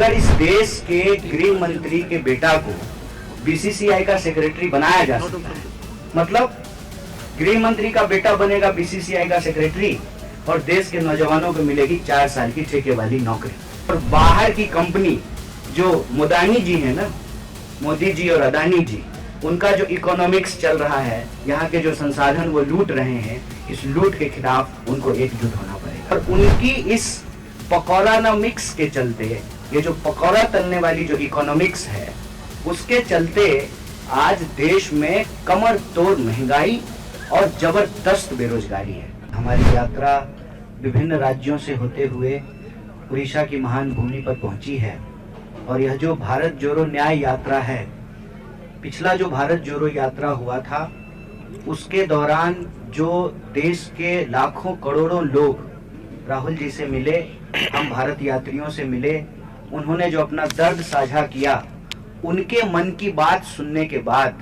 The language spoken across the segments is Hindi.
अगर इस देश के गृह मंत्री के बेटा को बीसीसीआई का सेक्रेटरी बनाया जा सकता है, मतलब गृह मंत्री का बेटा बनेगा बीसीसीआई का सेक्रेटरी और देश के नौजवानों को मिलेगी 4 साल की ठेके वाली नौकरी। और बाहर की कंपनी जो मोदानी जी है ना, मोदी जी और अदानी जी, उनका जो इकोनॉमिक्स चल रहा है, यहाँ के जो संसाधन वो लूट रहे हैं, इस लूट के खिलाफ उनको एकजुट होना पड़ेगा। और उनकी इस पकौड़ानॉमिक्स के चलते, ये जो पकौड़ा तलने वाली जो इकोनॉमिक्स है, उसके चलते आज देश में कमर तोड़ महंगाई और जबरदस्त बेरोजगारी है। हमारी यात्रा विभिन्न राज्यों से होते हुए उड़ीसा की महान भूमि पर पहुंची है और यह जो भारत जोड़ो न्याय यात्रा है, पिछला जो भारत जोड़ो यात्रा हुआ था उसके दौरान जो देश के लाखों करोड़ों लोग राहुल जी से मिले, हम भारत यात्रियों से मिले, उन्होंने जो अपना दर्द साझा किया, उनके मन की बात सुनने के बाद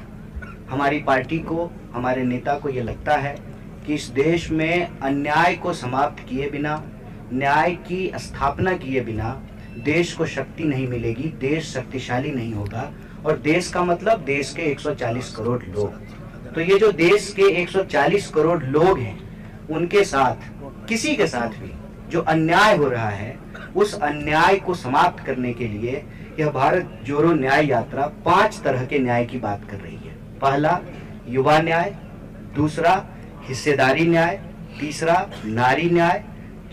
हमारी पार्टी को, हमारे नेता को ये लगता है कि इस देश में अन्याय को समाप्त किए बिना, न्याय की स्थापना किए बिना देश को शक्ति नहीं मिलेगी, देश शक्तिशाली नहीं होगा। और देश का मतलब देश के 140 करोड़ लोग। तो ये जो देश के 140 करोड़ लोग हैं, उनके साथ, किसी के साथ भी जो अन्याय हो रहा है, उस अन्याय को समाप्त करने के लिए यह भारत जोड़ो न्याय यात्रा 5 तरह के न्याय की बात कर रही है। पहला युवा न्याय, दूसरा हिस्सेदारी न्याय, तीसरा नारी न्याय,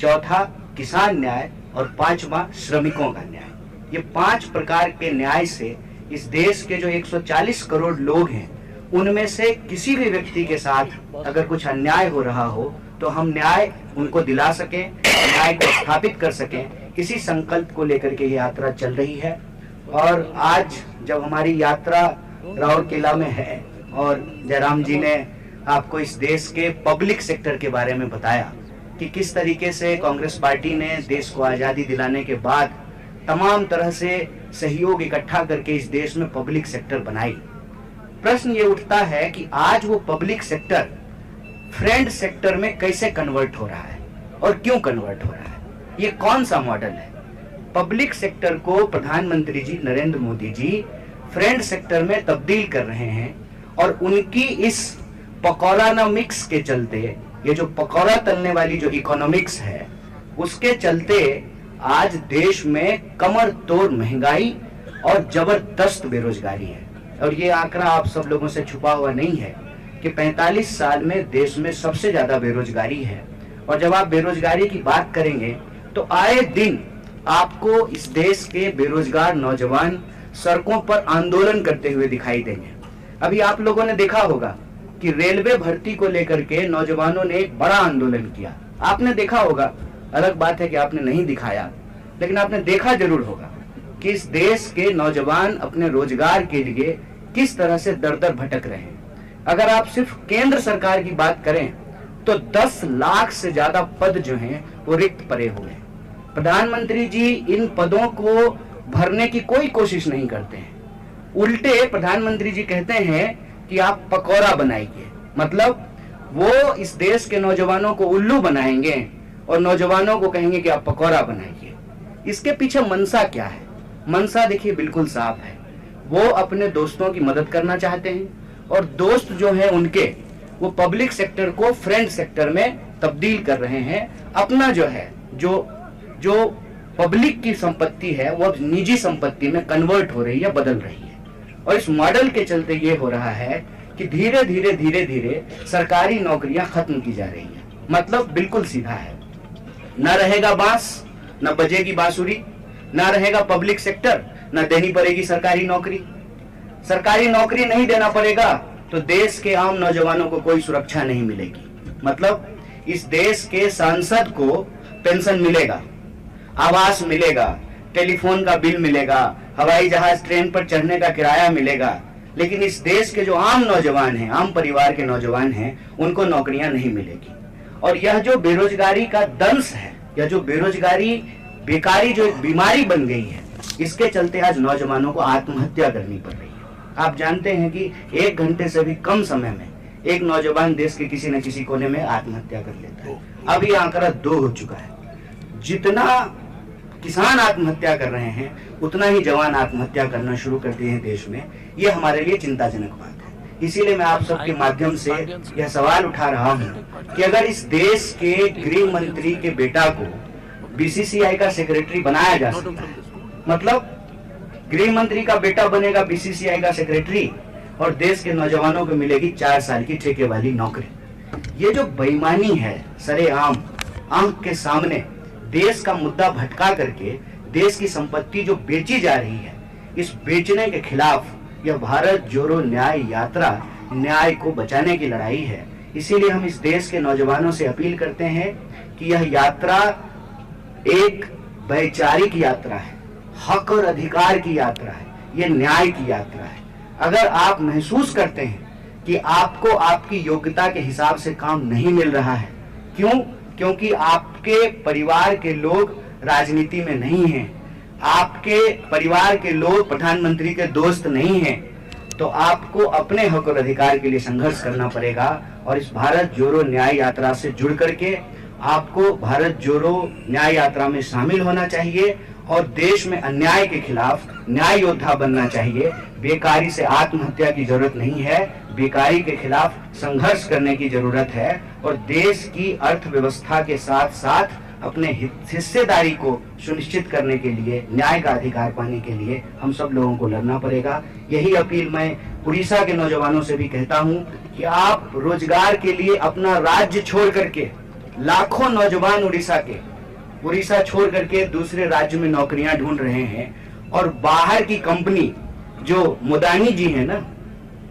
चौथा किसान न्याय और 5वां श्रमिकों का न्याय। ये 5 प्रकार के न्याय से इस देश के जो 140 करोड़ लोग हैं, उनमें से किसी भी व्यक्ति के साथ अगर कुछ अन्याय हो रहा हो तो हम न्याय उनको दिला सकें, न्याय को स्थापित कर सकें, इसी संकल्प को लेकर के ये यात्रा चल रही है। और आज जब हमारी यात्रा राउरकेला में है और जयराम जी ने आपको इस देश के पब्लिक सेक्टर के बारे में बताया कि किस तरीके से कांग्रेस पार्टी ने देश को आज़ादी दिलाने के बाद तमाम तरह से सहयोग इकट्ठा करके इस देश में पब्लिक सेक्टर बनाई, प्रश्न ये उठता है कि आज वो पब्लिक सेक्टर फ्रेंड सेक्टर में कैसे कन्वर्ट हो रहा है और क्यों कन्वर्ट हो रहा है, ये कौन सा मॉडल है। पब्लिक सेक्टर को प्रधानमंत्री जी नरेंद्र मोदी जी फ्रेंड सेक्टर में तब्दील कर रहे हैं और उनकी इस पकौड़ानॉमिक्स के चलते, ये जो पकौड़ा तलने वाली जो इकोनॉमिक्स है, उसके चलते आज देश में कमर तोड़ महंगाई और जबरदस्त बेरोजगारी है। और ये आंकड़ा आप सब लोगों से छुपा हुआ नहीं है कि 45 साल में देश में सबसे ज्यादा बेरोजगारी है। और जब आप बेरोजगारी की बात करेंगे तो आए दिन आपको इस देश के बेरोजगार नौजवान सड़कों पर आंदोलन करते हुए दिखाई देंगे। अभी आप लोगों ने देखा होगा कि रेलवे भर्ती को लेकर के नौजवानों ने एक बड़ा आंदोलन किया। आपने देखा होगा, अलग बात है कि आपने नहीं दिखाया, लेकिन आपने देखा जरूर होगा कि इस देश के नौजवान अपने रोजगार के लिए किस तरह से दर दर भटक रहे हैं। अगर आप सिर्फ केंद्र सरकार की बात करें तो 10 लाख से ज्यादा पद जो हैं वो रिक्त पड़े हुए हैं। प्रधानमंत्री जी इन पदों को भरने की कोई कोशिश नहीं करते हैं, उल्टे प्रधानमंत्री जी कहते हैं कि आप पकौड़ा बनाइए, मतलब वो इस देश के नौजवानों को उल्लू बनाएंगे और नौजवानों को कहेंगे कि आप पकौड़ा बनाइए। इसके पीछे मनसा क्या है? मनसा देखिए बिल्कुल साफ है, वो अपने दोस्तों की मदद करना चाहते हैं और दोस्त जो है उनके, वो पब्लिक सेक्टर को फ्रेंड सेक्टर में तब्दील कर रहे हैं। अपना जो है, जो पब्लिक की संपत्ति है वो अब निजी संपत्ति में कन्वर्ट हो रही है, बदल रही है। और इस मॉडल के चलते ये हो रहा है कि धीरे धीरे सरकारी नौकरियां खत्म की जा रही है। मतलब बिल्कुल सीधा है, न रहेगा बांस, न बजेगी बांसुरी, न रहेगा पब्लिक सेक्टर, न देनी पड़ेगी सरकारी नौकरी। सरकारी नौकरी नहीं देना पड़ेगा तो देश के आम नौजवानों को कोई सुरक्षा नहीं मिलेगी। मतलब इस देश के सांसद को पेंशन मिलेगा, आवास मिलेगा, टेलीफोन का बिल मिलेगा, हवाई जहाज ट्रेन पर चढ़ने का किराया मिलेगा, लेकिन इस देश के जो आम नौजवान हैं, आम परिवार के नौजवान हैं, उनको नौकरियां नहीं मिलेगी। और यह जो बेरोजगारी का दंश है, यह जो बेरोजगारी, बेकारी जो एक बीमारी बन गई है, इसके चलते आज नौजवानों को आत्महत्या करनी पड़ रही है। आप जानते हैं कि 1 घंटे से भी कम समय में एक नौजवान देश के किसी न किसी कोने में आत्महत्या कर लेता है। अब ये आंकड़ा 2 हो चुका है। जितना किसान आत्महत्या कर रहे हैं, उतना ही जवान आत्महत्या करना शुरू कर दिए हैं देश में। ये हमारे लिए चिंताजनक बात है। इसीलिए मैं आप सबके माध्यम से यह सवाल उठा रहा हूं कि अगर इस देश के गृह मंत्री के बेटा को बीसीसीआई का सेक्रेटरी बनाया जा सकता है, मतलब गृह मंत्री का बेटा बनेगा बीसीसीआई का सेक्रेटरी और देश के नौजवानों को मिलेगी 4 साल की ठेके वाली नौकरी। ये जो बेईमानी है सरेआम आंख के सामने देश का मुद्दा भटका करके देश की संपत्ति जो बेची जा रही है, इस बेचने के खिलाफ यह भारत जोड़ो न्याय यात्रा न्याय को बचाने की लड़ाई है। इसीलिए हम इस देश के नौजवानों से अपील करते हैं कि यह यात्रा एक वैचारिक यात्रा है, हक और अधिकार की यात्रा है, यह न्याय की यात्रा है। अगर आप महसूस करते हैं कि आपको आपकी योग्यता के हिसाब से काम नहीं मिल रहा है, क्यों? क्योंकि आपके परिवार के लोग राजनीति में नहीं हैं, आपके परिवार के लोग प्रधानमंत्री के दोस्त नहीं हैं, तो आपको अपने हक और अधिकार के लिए संघर्ष करना पड़ेगा। और इस भारत जोड़ो न्याय यात्रा से जुड़ करके आपको भारत जोड़ो न्याय यात्रा में शामिल होना चाहिए और देश में अन्याय के खिलाफ न्याय योद्धा बनना चाहिए। बेकारी से आत्महत्या की जरूरत नहीं है, बेकारी के खिलाफ संघर्ष करने की जरूरत है और देश की अर्थव्यवस्था के साथ साथ अपने हिस्सेदारी को सुनिश्चित करने के लिए, न्याय का अधिकार पाने के लिए हम सब लोगों को लड़ना पड़ेगा। यही अपील मैं उड़ीसा के नौजवानों से भी कहता हूं कि आप रोजगार के लिए अपना राज्य छोड़ करके, लाखों नौजवान उड़ीसा छोड़ करके दूसरे राज्य में नौकरियां ढूंढ रहे हैं और बाहर की कंपनी जो मोदानी जी है ना,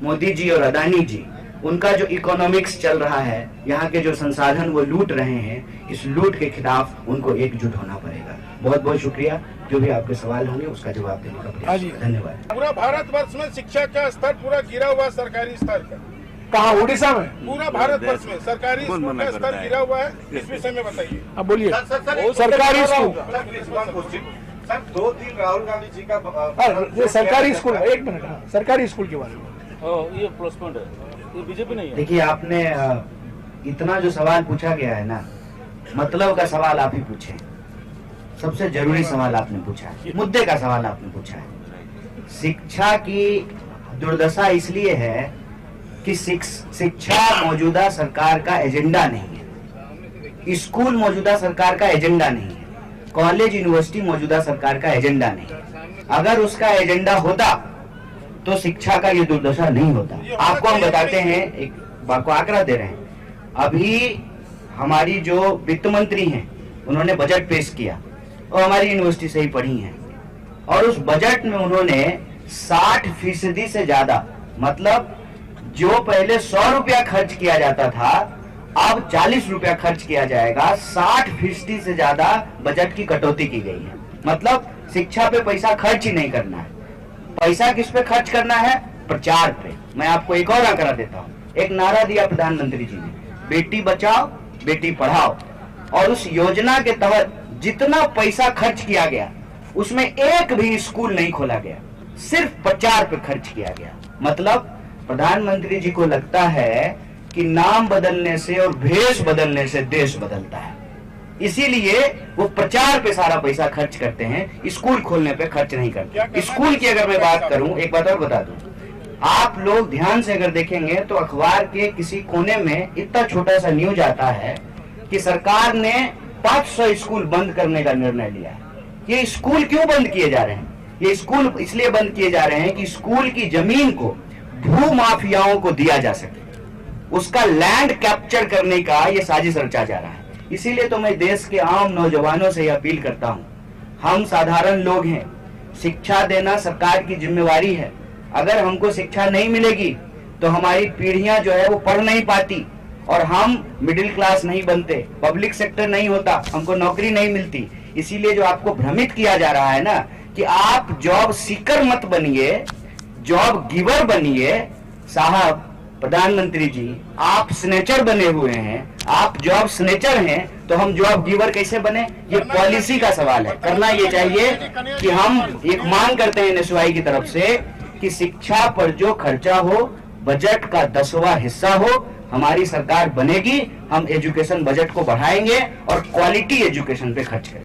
मोदी जी और अदानी जी, उनका जो इकोनॉमिक्स चल रहा है, यहाँ के जो संसाधन वो लूट रहे हैं, इस लूट के खिलाफ उनको एकजुट होना पड़ेगा। बहुत बहुत शुक्रिया। जो भी आपके सवाल होंगे उसका जवाब देने का प्रयास। धन्यवाद। पूरा भारतवर्ष में शिक्षा का स्तर पूरा गिरा हुआ, सरकारी स्तर का। कहाँ? उड़ीसा में? पूरा भारतवर्ष में सरकारी स्कूल का स्तर गिरा हुआ है, इस विषय में बताइए। अब बोलिए। सरकारी स्कूल सर 2 दिन राहुल गांधी जी का ये सरकारी स्कूल, एक मिनट, सरकारी स्कूल के बारे में ये प्लसपॉइंट है, ये बीजेपी नहीं है। देखिए, आपने इतना जो सवाल पूछा गया है ना, मतलब का सवाल आप ही पूछे, सबसे जरूरी सवाल आपने पूछा है, मुद्दे का सवाल आपने पूछा है। शिक्षा की दुर्दशा इसलिए है कि शिक्षा मौजूदा सरकार का एजेंडा नहीं है, स्कूल मौजूदा सरकार का एजेंडा नहीं है, कॉलेज यूनिवर्सिटी मौजूदा सरकार का एजेंडा नहीं है। अगर उसका एजेंडा होता तो शिक्षा का ये दुर्दशा नहीं होता। आपको हम बताते हैं, एक बात को आंकड़ा दे रहे हैं। अभी हमारी जो वित्त मंत्री हैं, उन्होंने बजट पेश किया और हमारी यूनिवर्सिटी से ही पढ़ी हैं, और उस बजट में उन्होंने 60% से ज्यादा, मतलब जो पहले 100 रुपया खर्च किया जाता था, अब 40 रुपया खर्च किया जाएगा। 60% से ज्यादा बजट की कटौती की गई है। मतलब शिक्षा पे पैसा खर्च ही नहीं करना है। पैसा किस पे खर्च करना है? प्रचार पे। मैं आपको एक और आंकड़ा देता हूँ। एक नारा दिया प्रधानमंत्री जी ने, बेटी बचाओ बेटी पढ़ाओ, और उस योजना के तहत जितना पैसा खर्च किया गया उसमें एक भी स्कूल नहीं खोला गया, सिर्फ प्रचार पे खर्च किया गया। मतलब प्रधानमंत्री जी को लगता है कि नाम बदलने से और भेष बदलने से देश बदलता है, इसीलिए वो प्रचार पे सारा पैसा खर्च करते हैं, स्कूल खोलने पे खर्च नहीं करते। स्कूल की अगर मैं बात करूं, एक बात और बता दूं, आप लोग ध्यान से अगर देखेंगे तो अखबार के किसी कोने में इतना छोटा सा न्यूज आता है कि सरकार ने 500 स्कूल बंद करने का निर्णय लिया है। ये स्कूल क्यों बंद किए जा रहे हैं? ये स्कूल इसलिए बंद किए जा रहे हैं कि स्कूल की जमीन को भू माफियाओं को दिया जा सके, उसका लैंड कैप्चर करने का ये साजिश रचा जा रहा है। इसीलिए तो मैं देश के आम नौजवानों से अपील करता हूं, हम साधारण लोग हैं, शिक्षा देना सरकार की जिम्मेवारी है। अगर हमको शिक्षा नहीं मिलेगी तो हमारी पीढ़ियां जो है वो पढ़ नहीं पाती और हम मिडिल क्लास नहीं बनते, पब्लिक सेक्टर नहीं होता, हमको नौकरी नहीं मिलती। इसीलिए जो आपको भ्रमित किया जा रहा है ना कि आप जॉब सीकर मत बनिए, जॉब गिवर बनिए। साहब प्रधानमंत्री जी, आप स्नेचर बने हुए हैं, आप जॉब स्नेचर हैं, तो हम जॉब गिवर कैसे बने? ये पॉलिसी का सवाल है। करना ये चाहिए कि हम एक मांग करते हैं एनएसयूआई की तरफ से कि शिक्षा पर जो खर्चा हो बजट का 10वां हिस्सा हो। हमारी सरकार बनेगी, हम एजुकेशन बजट को बढ़ाएंगे और क्वालिटी एजुकेशन पे खर्च करेंगे।